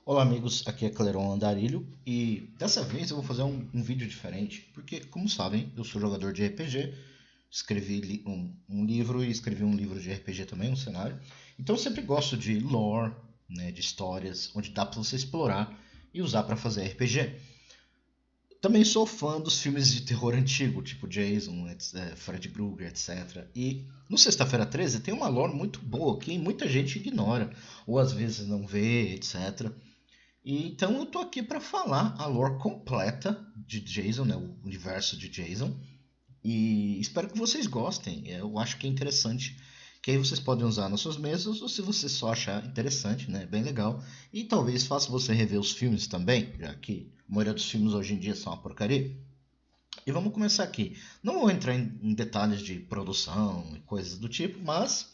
Olá amigos, aqui é Cleron Andarilho e dessa vez eu vou fazer um vídeo diferente, porque como sabem, eu sou jogador de RPG, escrevi um livro e escrevi um livro de RPG também, um cenário. Então eu sempre gosto de lore, né, de histórias, onde dá para você explorar e usar para fazer RPG. Também sou fã dos filmes de terror antigo, tipo Jason, Freddy Krueger, etc. E no Sexta-feira 13 tem uma lore muito boa que muita gente ignora, ou às vezes não vê, etc. Então eu tô aqui para falar a lore completa de Jason, né, o universo de Jason, e espero que vocês gostem. Eu acho que é interessante, que aí vocês podem usar nas suas mesas, ou se você só achar interessante, né, bem legal, e talvez faça você rever os filmes também, já que a maioria dos filmes hoje em dia são uma porcaria. E vamos começar aqui. Não vou entrar em detalhes de produção e coisas do tipo, mas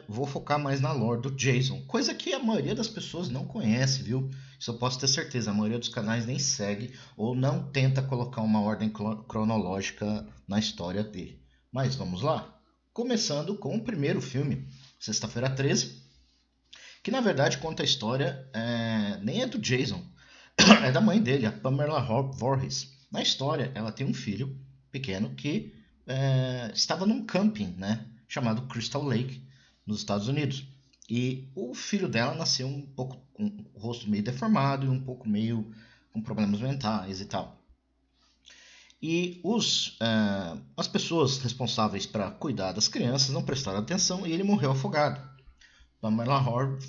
vou focar mais na lore do Jason, coisa que a maioria das pessoas não conhece, viu? Isso eu posso ter certeza, a maioria dos canais nem segue ou não tenta colocar uma ordem cronológica na história dele. Mas vamos lá? Começando com o primeiro filme, Sexta-feira 13, que na verdade conta a história, nem é do Jason, é da mãe dele, a Pamela Voorhees. Na história, ela tem um filho pequeno que estava num camping, né, chamado Crystal Lake, nos Estados Unidos. E o filho dela nasceu um pouco com o rosto meio deformado e um pouco meio com problemas mentais e tal. E as pessoas responsáveis para cuidar das crianças não prestaram atenção e ele morreu afogado. Pamela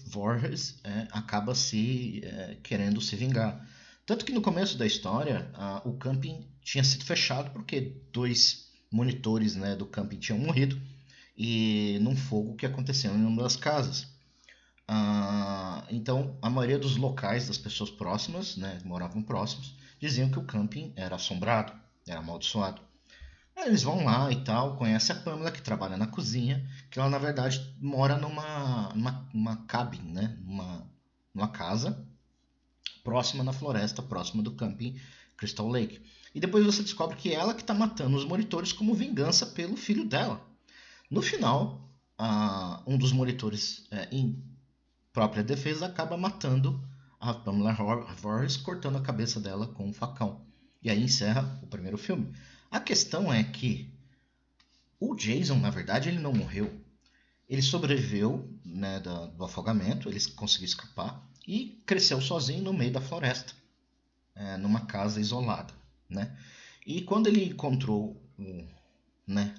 Voorhees acaba querendo se vingar. Tanto que no começo da história, o camping tinha sido fechado porque dois monitores, né, do camping tinham morrido e num fogo que aconteceu em uma das casas. Então, a maioria dos locais das pessoas próximas, né, que moravam próximos, diziam que o camping era assombrado, era amaldiçoado. Aí eles vão lá e tal, conhece a Pamela que trabalha na cozinha, que ela na verdade mora numa cabin, né? Numa casa próxima na floresta, próxima do camping Crystal Lake. E depois você descobre que é ela que está matando os monitores como vingança pelo filho dela. No final, um dos monitores, em própria defesa, acaba matando a Pamela Voorhees, cortando a cabeça dela com um facão. E aí encerra o primeiro filme. A questão é que o Jason, na verdade, ele não morreu. Ele sobreviveu, né, do afogamento, ele conseguiu escapar e cresceu sozinho no meio da floresta, numa casa isolada, né? E quando ele encontrou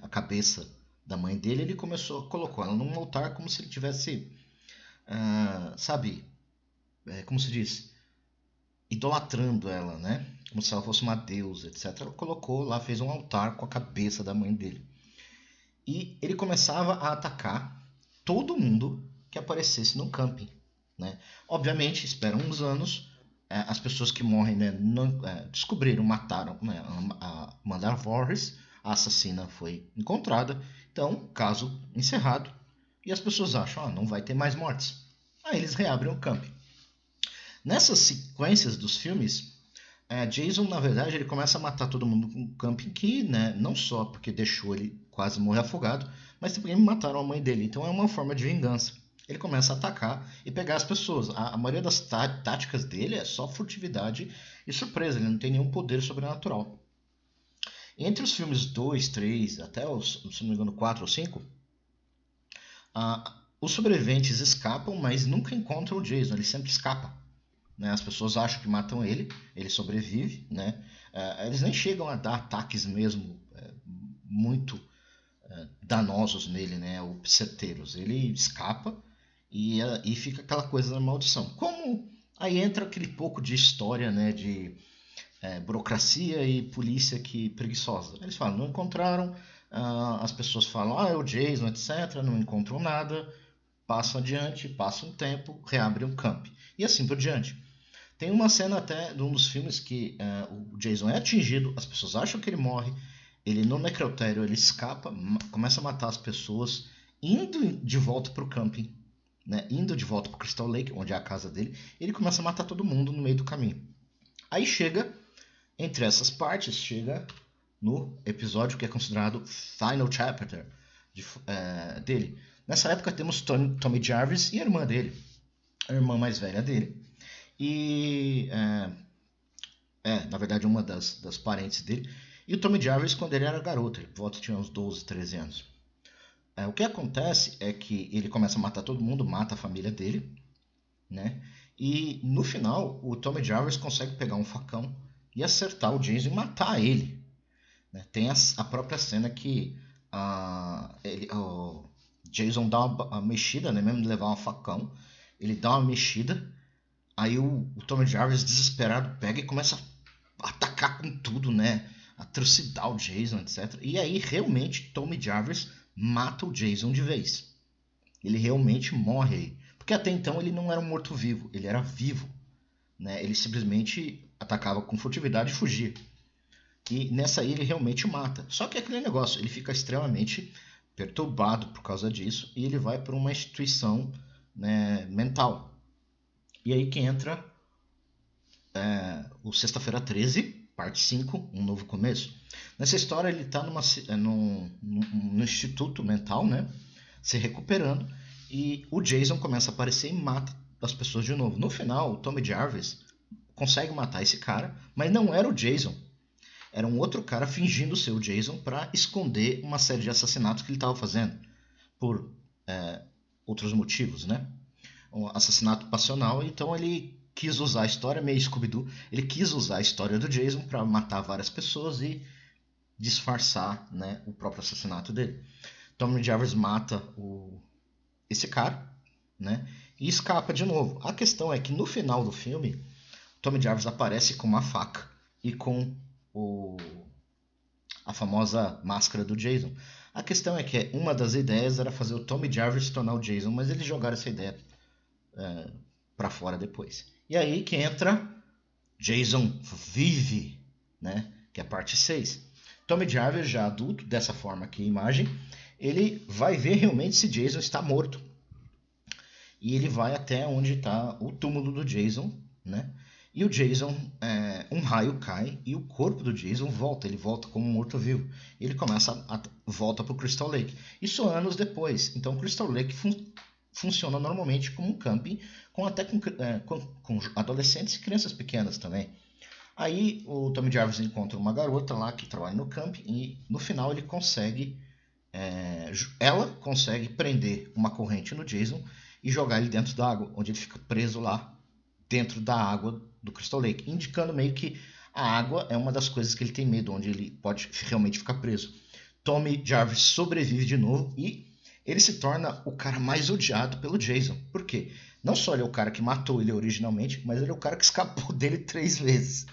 a cabeça da mãe dele, ele colocou ela num altar como se ele tivesse, sabe, como se diz, idolatrando ela, né? Como se ela fosse uma deusa, etc. Ela colocou lá, fez um altar com a cabeça da mãe dele. E ele começava a atacar todo mundo que aparecesse no camping, né? Obviamente, esperam uns anos, as pessoas que morrem, né, descobriram, mataram, né, a Amanda Voorhees, a assassina foi encontrada, então caso encerrado, e as pessoas acham, não vai ter mais mortes. Aí eles reabrem o camping. Nessas sequências dos filmes, Jason, na verdade, ele começa a matar todo mundo no camping que, né, não só porque deixou ele quase morrer afogado, mas também mataram a mãe dele. Então é uma forma de vingança. Ele começa a atacar e pegar as pessoas. A maioria das táticas dele é só furtividade e surpresa. Ele não tem nenhum poder sobrenatural. Entre os filmes 2, 3, até os, se não me engano, 4 ou 5, os sobreviventes escapam, mas nunca encontram o Jason. Ele sempre escapa. Né? As pessoas acham que matam ele sobrevive, né? Eles nem chegam a dar ataques mesmo muito danosos nele, né? Ou certeiros. Ele escapa e fica aquela coisa da maldição. Como aí entra aquele pouco de história, né? De burocracia e polícia que preguiçosa. Eles falam, não encontraram, as pessoas falam, é o Jason, etc. Não encontram nada, passam adiante, passa um tempo, reabrem o camp. E assim por diante. Tem uma cena até de um dos filmes que o Jason é atingido, as pessoas acham que ele morre, ele no necrotério ele escapa, começa a matar as pessoas, indo de volta para o camping, né? Indo de volta para Crystal Lake, onde é a casa dele, ele começa a matar todo mundo no meio do caminho. Aí chega, entre essas partes, chega no episódio que é considerado Final Chapter dele. Nessa época temos Tommy Jarvis e a irmã dele, a irmã mais velha dele. E na verdade, uma das parentes dele. E o Tommy Jarvis, quando ele era garoto, ele volta tinha uns 12, 13 anos. O que acontece é que ele começa a matar todo mundo, mata a família dele, né? E no final, o Tommy Jarvis consegue pegar um facão e acertar o Jason e matar ele. Né? Tem a própria cena que o Jason dá uma mexida, né? Mesmo de levar um facão, ele dá uma mexida. Aí o Tommy Jarvis, desesperado, pega e começa a atacar com tudo, né? Atrocidar o Jason, etc. E aí, realmente, Tommy Jarvis mata o Jason de vez. Ele realmente morre aí. Porque até então ele não era um morto-vivo, ele era vivo. Né? Ele simplesmente atacava com furtividade e fugia. E nessa aí ele realmente mata. Só que é aquele negócio, ele fica extremamente perturbado por causa disso e ele vai para uma instituição, né, mental. E aí que entra o Sexta-feira 13, parte 5, Um Novo Começo. Nessa história ele está num instituto mental, né, se recuperando, e o Jason começa a aparecer e mata as pessoas de novo. No final, o Tommy Jarvis consegue matar esse cara, mas não era o Jason. Era um outro cara fingindo ser o Jason para esconder uma série de assassinatos que ele estava fazendo. Por outros motivos, né? Um assassinato passional, então ele quis usar a história, meio Scooby-Doo, ele quis usar a história do Jason para matar várias pessoas e disfarçar, né, o próprio assassinato dele. Tommy Jarvis mata esse cara, né, e escapa de novo. A questão é que no final do filme, Tommy Jarvis aparece com uma faca e com a famosa máscara do Jason. A questão é que uma das ideias era fazer o Tommy Jarvis se tornar o Jason, mas eles jogaram essa ideia para fora depois. E aí que entra Jason Vive, né? Que é a parte 6. Tommy Jarvis, já adulto, dessa forma aqui a imagem, ele vai ver realmente se Jason está morto. E ele vai até onde está o túmulo do Jason, né? E o Jason, um raio cai e o corpo do Jason volta, ele volta como um morto-vivo. Ele volta para o Crystal Lake. Isso anos depois. Então Crystal Lake funciona normalmente como um camping, com adolescentes e crianças pequenas também. Aí o Tommy Jarvis encontra uma garota lá que trabalha no camping e no final ele consegue, ela consegue prender uma corrente no Jason e jogar ele dentro da água, onde ele fica preso lá dentro da água do Crystal Lake, indicando meio que a água é uma das coisas que ele tem medo, onde ele pode realmente ficar preso. Tommy Jarvis sobrevive de novo e ele se torna o cara mais odiado pelo Jason. Por quê? Não só ele é o cara que matou ele originalmente, mas ele é o cara que escapou dele 3 vezes.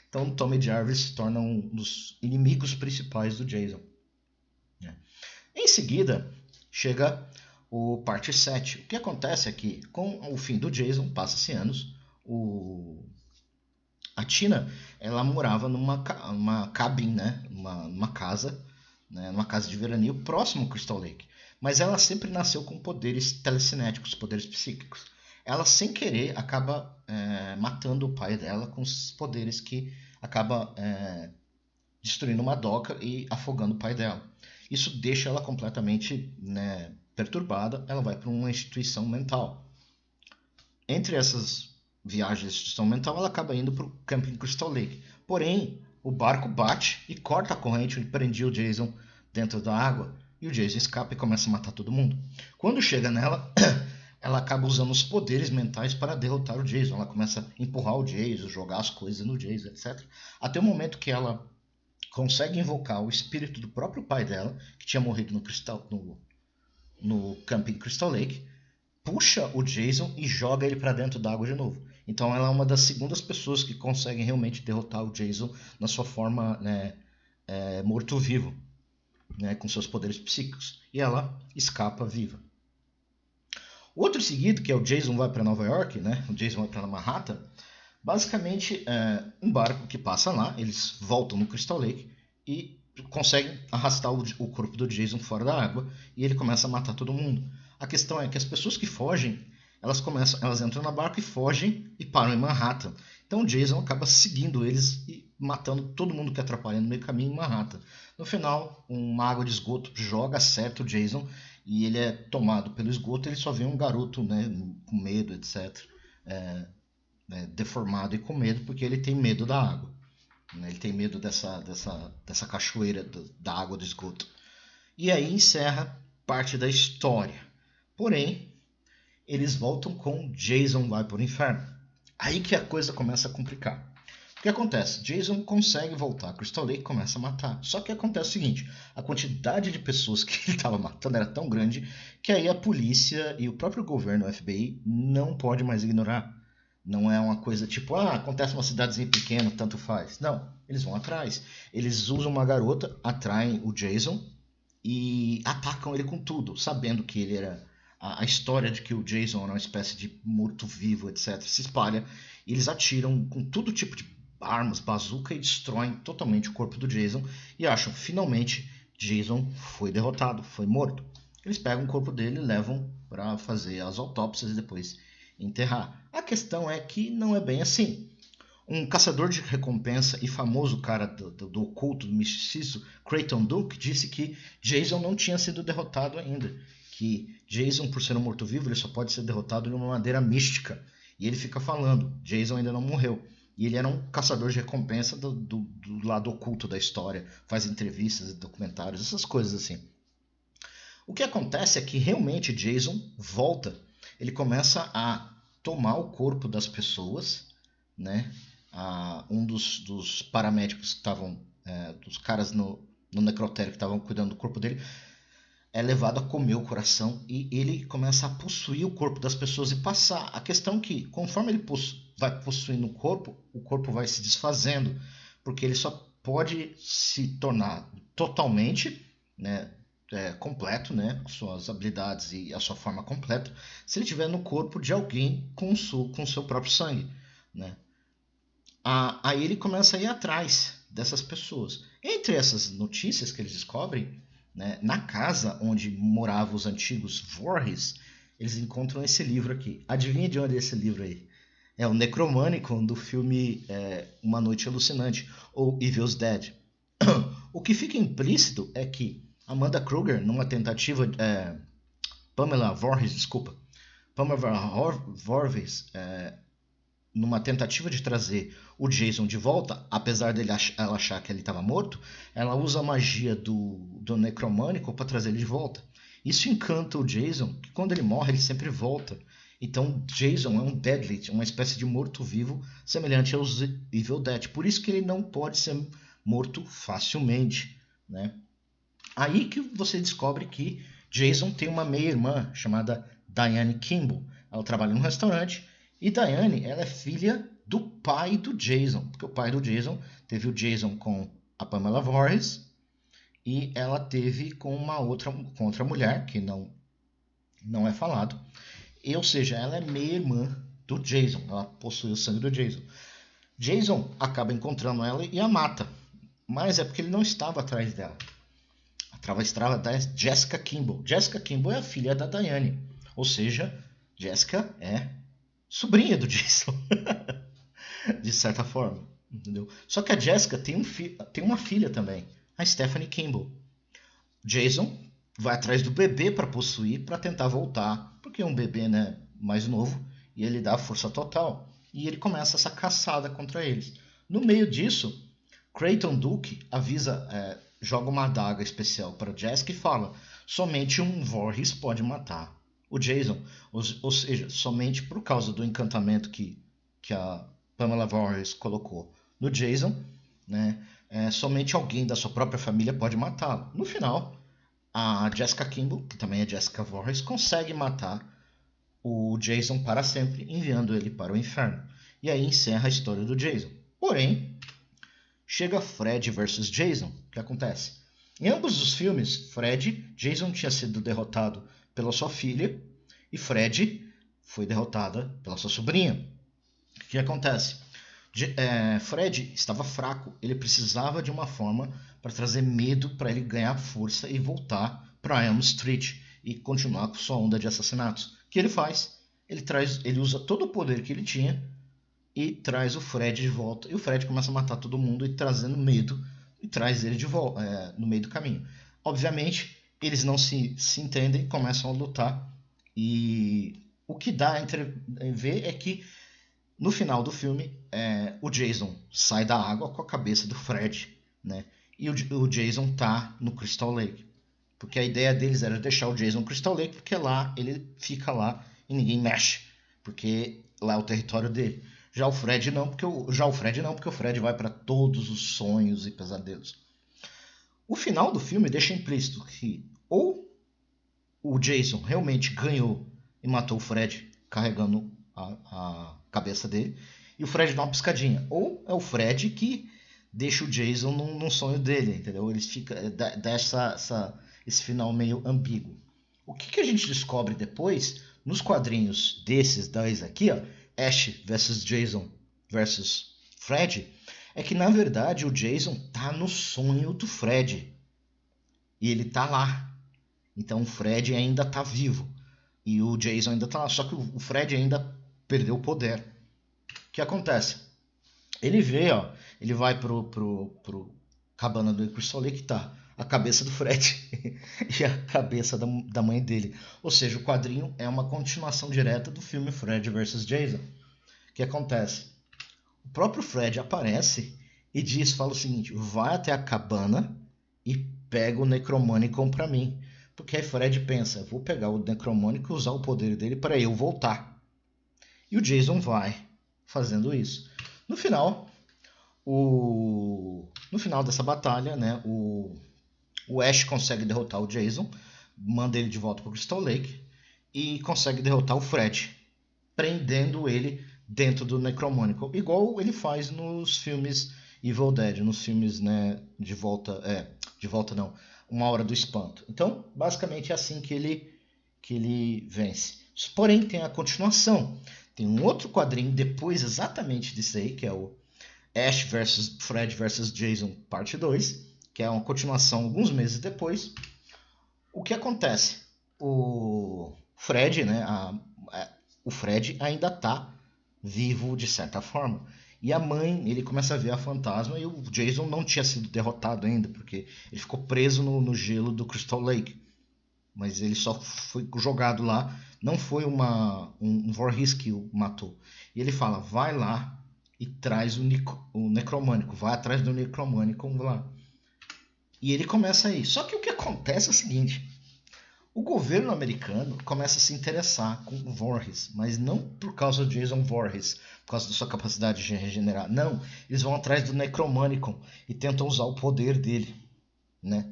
Então Tommy Jarvis se torna um dos inimigos principais do Jason. Em seguida, chega o parte 7. O que acontece é que, com o fim do Jason, passa-se anos, a Tina, ela morava numa cabine, né? Numa casa, né? Numa casa de veraneio próximo ao Crystal Lake. Mas ela sempre nasceu com poderes telecinéticos, poderes psíquicos. Ela, sem querer, acaba matando o pai dela com os poderes que acaba destruindo uma doca e afogando o pai dela. Isso deixa ela completamente, né, perturbada. Ela vai para uma instituição mental. Entre essas viagens de instituição mental, ela acaba indo para o Camping Crystal Lake. Porém, o barco bate e corta a corrente e prendia o Jason dentro da água. E o Jason escapa e começa a matar todo mundo. Quando chega nela, ela acaba usando os poderes mentais para derrotar o Jason. Ela começa a empurrar o Jason, jogar as coisas no Jason, etc. Até o momento que ela consegue invocar o espírito do próprio pai dela, que tinha morrido no Camping Crystal Lake, puxa o Jason e joga ele para dentro d'água de novo. Então ela é uma das segundas pessoas que conseguem realmente derrotar o Jason na sua forma, né, morto-vivo, né, com seus poderes psíquicos. E ela escapa viva. O outro seguido, que é o Jason vai para Nova York, né, o Jason vai para Manhattan, basicamente é um barco que passa lá, eles voltam no Crystal Lake e conseguem arrastar o corpo do Jason fora da água e ele começa a matar todo mundo. A questão é que as pessoas que fogem, elas entram na barca e fogem e param em Manhattan. Então o Jason acaba seguindo eles e matando todo mundo que atrapalha no meio caminho em Manhattan. No final, uma água de esgoto joga, acerta o Jason e ele é tomado pelo esgoto. Ele só vê um garoto, né, com medo, etc. né, deformado e com medo, porque ele tem medo da água. Né? Ele tem medo dessa cachoeira da água do esgoto. E aí encerra parte da história. Porém, eles voltam com Jason vai para o inferno. Aí que a coisa começa a complicar. O que acontece? Jason consegue voltar, Crystal Lake começa a matar. Só que acontece o seguinte, a quantidade de pessoas que ele estava matando era tão grande que aí a polícia e o próprio governo, o FBI, não pode mais ignorar. Não é uma coisa tipo, acontece uma cidadezinha pequena, tanto faz. Não, eles vão atrás. Eles usam uma garota, atraem o Jason e atacam ele com tudo, sabendo que ele era a história de que o Jason era uma espécie de morto-vivo, etc., se espalha. E eles atiram com todo tipo de armas, bazuca e destroem totalmente o corpo do Jason e acham finalmente Jason foi derrotado, foi morto. Eles pegam o corpo dele e levam para fazer as autópsias e depois enterrar. A questão é que não é bem assim. Um caçador de recompensa e famoso cara do oculto, do misticismo, Creighton Duke, disse que Jason não tinha sido derrotado ainda. Que Jason, por ser um morto-vivo, ele só pode ser derrotado de uma maneira mística. E ele fica falando, Jason ainda não morreu. E ele era um caçador de recompensa do lado oculto da história. Faz entrevistas, documentários, essas coisas assim. O que acontece é que realmente Jason volta. Ele começa a tomar o corpo das pessoas, né? Um dos paramédicos que estavam, dos caras no necrotério que estavam cuidando do corpo dele, é levado a comer o coração e ele começa a possuir o corpo das pessoas e passar. A questão é que, conforme ele vai possuindo o corpo vai se desfazendo, porque ele só pode se tornar totalmente, né, completo, né, suas habilidades e a sua forma completa, se ele estiver no corpo de alguém com seu próprio sangue, né? Aí ele começa a ir atrás dessas pessoas. Entre essas notícias que eles descobrem, né, na casa onde moravam os antigos Voorhees, eles encontram esse livro aqui. Adivinha de onde é esse livro aí? É o Necromanicon do filme Uma Noite Alucinante, ou Evil's Dead. O que fica implícito é que Amanda Kruger, numa tentativa... Pamela Voorhees, desculpa. Pamela Voorhees, numa tentativa de trazer o Jason de volta, apesar ela achar que ele estava morto, ela usa a magia do Necromânico para trazer ele de volta. Isso encanta o Jason, que quando ele morre, ele sempre volta. Então, Jason é um Deadlit, uma espécie de morto-vivo semelhante aos Evil Dead. Por isso que ele não pode ser morto facilmente, né? Aí que você descobre que Jason tem uma meia-irmã chamada Diane Kimball. Ela trabalha num restaurante e Diane, ela é filha do pai do Jason, porque o pai do Jason teve o Jason com a Pamela Voorhees e ela teve com com outra mulher, que não é falado. Ou seja, ela é meia-irmã do Jason, ela possui o sangue do Jason. Jason acaba encontrando ela e a mata, mas é porque ele não estava atrás dela. Estava da Jessica Kimball. Jessica Kimball é a filha da Diane, ou seja, Jessica é sobrinha do Jason, de certa forma, entendeu? Só que a Jessica tem uma filha também, a Stephanie Kimball. Jason vai atrás do bebê para possuir, para tentar voltar, porque é um bebê, né, mais novo, e ele dá força total. E ele começa essa caçada contra eles. No meio disso, Creighton Duke joga uma adaga especial para Jessica e fala: somente um Voorhees pode matar o Jason, ou seja, somente por causa do encantamento que a Pamela Voorhees colocou no Jason, né, somente alguém da sua própria família pode matá-lo. No final, a Jessica Kimball, que também é Jessica Voorhees, consegue matar o Jason para sempre, enviando ele para o inferno. E aí encerra a história do Jason. Porém, chega Fred versus Jason. O que acontece? Em ambos os filmes, Jason tinha sido derrotado pela sua filha e Fred foi derrotada pela sua sobrinha. O que acontece? Fred estava fraco, ele precisava de uma forma para trazer medo para ele ganhar força e voltar para Elm Street e continuar com sua onda de assassinatos. O que ele faz? Ele usa todo o poder que ele tinha e traz o Fred de volta. E o Fred começa a matar todo mundo e trazendo medo e traz ele de volta no meio do caminho. Obviamente, eles não se entendem, começam a lutar e o que dá a ver é que No final do filme, o Jason sai da água com a cabeça do Fred, né? E o Jason tá no Crystal Lake. Porque a ideia deles era deixar o Jason no Crystal Lake, porque lá ele fica lá e ninguém mexe. Porque lá é o território dele. Já o Fred não, porque o Fred vai para todos os sonhos e pesadelos. O final do filme deixa implícito que ou o Jason realmente ganhou e matou o Fred carregando a cabeça dele, e o Fred dá uma piscadinha. Ou é o Fred que deixa o Jason num sonho dele, entendeu? Ele fica dá esse final meio ambíguo. O que a gente descobre depois, nos quadrinhos desses dois aqui, ó, Ash versus Jason versus Fred, é que na verdade o Jason tá no sonho do Fred. E ele tá lá. Então o Fred ainda tá vivo. E o Jason ainda tá lá. Só que o Fred ainda perdeu o poder. O que acontece? Ele vê, ó. Ele vai pro cabana do Crystal Lake, que tá a cabeça do Fred e a cabeça da mãe dele. Ou seja, o quadrinho é uma continuação direta do filme Fred vs Jason. O que acontece? O próprio Fred aparece e fala o seguinte: vai até a cabana e pega o Necromanicon pra mim. Porque aí Fred pensa: vou pegar o Necromanicon e usar o poder dele para eu voltar. E o Jason vai fazendo isso. No final, no final dessa batalha, né, o Ash consegue derrotar o Jason, manda ele de volta para o Crystal Lake e consegue derrotar o Fred, prendendo ele dentro do Necromanicon, igual ele faz nos filmes Evil Dead, nos filmes, né, de volta não, Uma Hora do Espanto. Então, basicamente é assim que ele vence. Porém, tem a continuação. Tem um outro quadrinho depois exatamente disso aí, que é o Ash vs Fred vs Jason parte 2, que é uma continuação alguns meses depois. O que acontece? O Fred, né, o Fred ainda está vivo de certa forma. E a mãe, ele começa a ver a fantasma e o Jason não tinha sido derrotado ainda, porque ele ficou preso no gelo do Crystal Lake. Mas ele só foi jogado lá, não foi um Voorhees que o matou. E ele fala, vai lá e traz o Necromânico, vai atrás do Necromânico lá. E ele começa aí. Só que o que acontece é o seguinte, o governo americano começa a se interessar com o Voorhees, mas não por causa do Jason Voorhees, por causa da sua capacidade de regenerar. Não, eles vão atrás do Necromanicon e tentam usar o poder dele, né?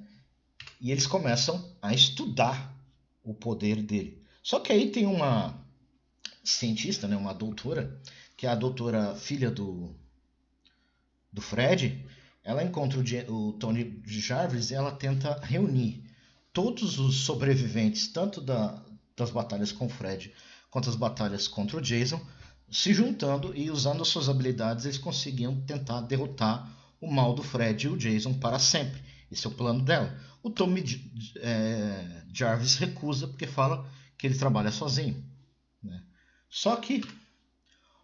E eles começam a estudar o poder dele. Só que aí tem uma cientista, né, uma doutora, que é a doutora filha do Fred. Ela encontra o Tony Jarvis e ela tenta reunir todos os sobreviventes, tanto das batalhas com o Fred quanto as batalhas contra o Jason, se juntando e usando as suas habilidades, eles conseguiam tentar derrotar o mal do Fred e o Jason para sempre. Esse é o plano dela. O Tommy Jarvis recusa porque fala que ele trabalha sozinho, né? Só que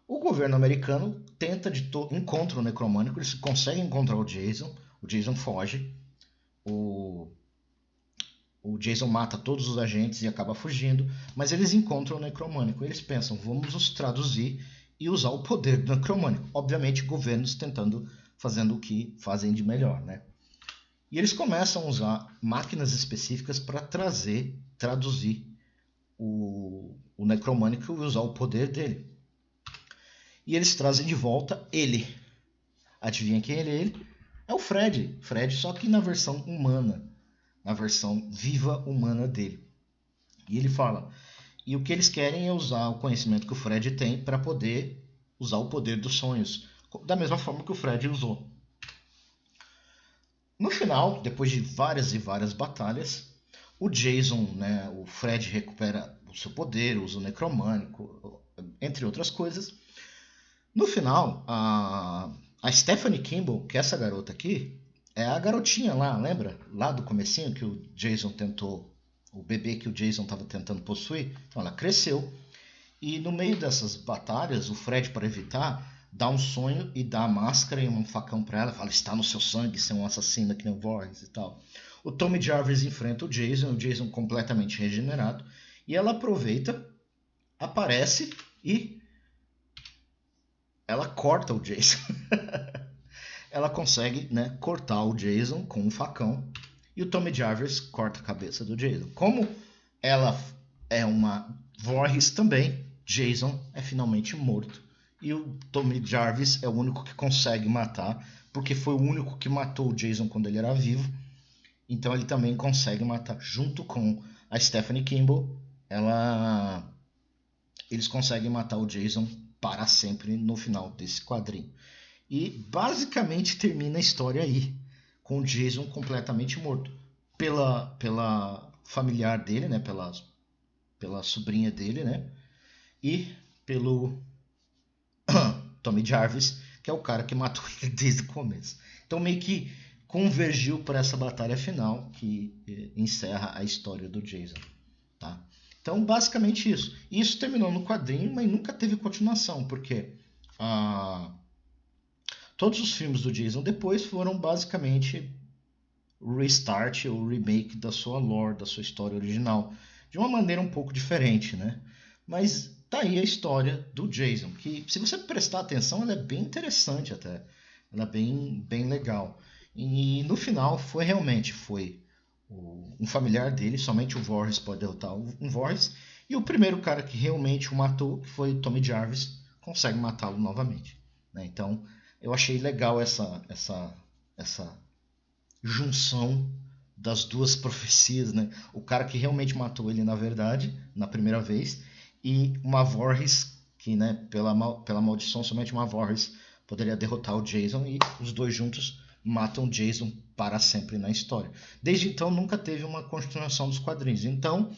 o governo americano encontra o Necromânico, eles conseguem encontrar o Jason foge, o Jason mata todos os agentes e acaba fugindo, mas eles encontram o Necromânico. Eles pensam, vamos os traduzir e usar o poder do Necromânico. Obviamente, governos fazendo o que fazem de melhor, né? E eles começam a usar máquinas específicas para traduzir o Necromânico e usar o poder dele. E eles trazem de volta ele. Adivinha quem ele é? Ele é o Fred. Fred, só que na versão humana, na versão viva humana dele. E ele fala, e o que eles querem é usar o conhecimento que o Fred tem para poder usar o poder dos sonhos, da mesma forma que o Fred usou. No final, depois de várias e várias batalhas, o Jason, né, o Fred recupera o seu poder, usa o necromânico, entre outras coisas. No final, a Stephanie Kimball, que é essa garota aqui, é a garotinha lá, lembra? Lá do comecinho que o Jason tentou, o bebê que o Jason estava tentando possuir. Então ela cresceu e no meio dessas batalhas, o Fred, para evitar, dá um sonho e dá a máscara e um facão para ela. Fala, está no seu sangue ser um assassino que nem o Voorhees e tal. O Tommy Jarvis enfrenta o Jason completamente regenerado. E ela aproveita, aparece e ela corta o Jason. Ela consegue, né, cortar o Jason com um facão e o Tommy Jarvis corta a cabeça do Jason. Como ela é uma Voorhees também, Jason é finalmente morto e o Tommy Jarvis é o único que consegue matar, porque foi o único que matou o Jason quando ele era vivo. Então ele também consegue matar junto com a Stephanie Kimball. Eles conseguem matar o Jason para sempre no final desse quadrinho. E basicamente termina a história aí, com o Jason completamente morto. Pela familiar dele, né? Pela sobrinha dele, né? E pelo Tommy Jarvis, que é o cara que matou ele desde o começo. Então meio que convergiu para essa batalha final que encerra a história do Jason. Tá? Então basicamente isso. Isso terminou no quadrinho, mas nunca teve continuação, porque todos os filmes do Jason depois foram basicamente restart ou remake da sua lore, da sua história original, de uma maneira um pouco diferente, né? Mas tá aí a história do Jason, que se você prestar atenção, ela é bem interessante até, ela é bem legal. E no final foi um familiar dele, somente o Voorhees pode derrotar um Voorhees, e o primeiro cara que realmente o matou, que foi o Tommy Jarvis, consegue matá-lo novamente. Né? Então eu achei legal essa junção das duas profecias, né? O cara que realmente matou ele na verdade, na primeira vez, e uma Voorhees que, né, pela maldição, somente uma Voorhees poderia derrotar o Jason, e os dois juntos matam o Jason para sempre na história. Desde então nunca teve uma continuação dos quadrinhos. Então,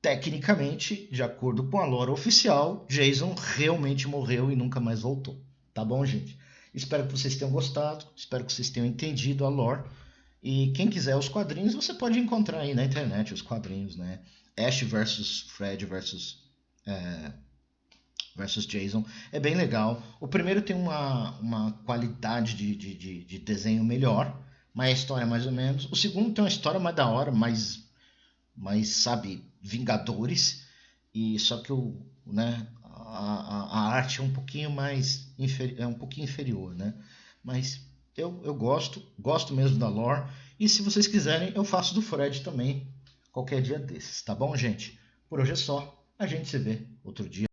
tecnicamente, de acordo com a lore oficial, Jason realmente morreu e nunca mais voltou. Tá bom, gente? Espero que vocês tenham gostado, espero que vocês tenham entendido a lore. E quem quiser os quadrinhos, você pode encontrar aí na internet os quadrinhos, né? Ash versus Fred versus Jason. É bem legal. O primeiro tem uma qualidade de desenho melhor, mas a história é mais ou menos. O segundo tem uma história mais da hora, mais sabe, Vingadores. E só que a arte é um pouquinho um pouquinho inferior, né? Mas eu gosto mesmo da lore. E se vocês quiserem, eu faço do Fred também qualquer dia desses, tá bom, gente? Por hoje é só. A gente se vê outro dia.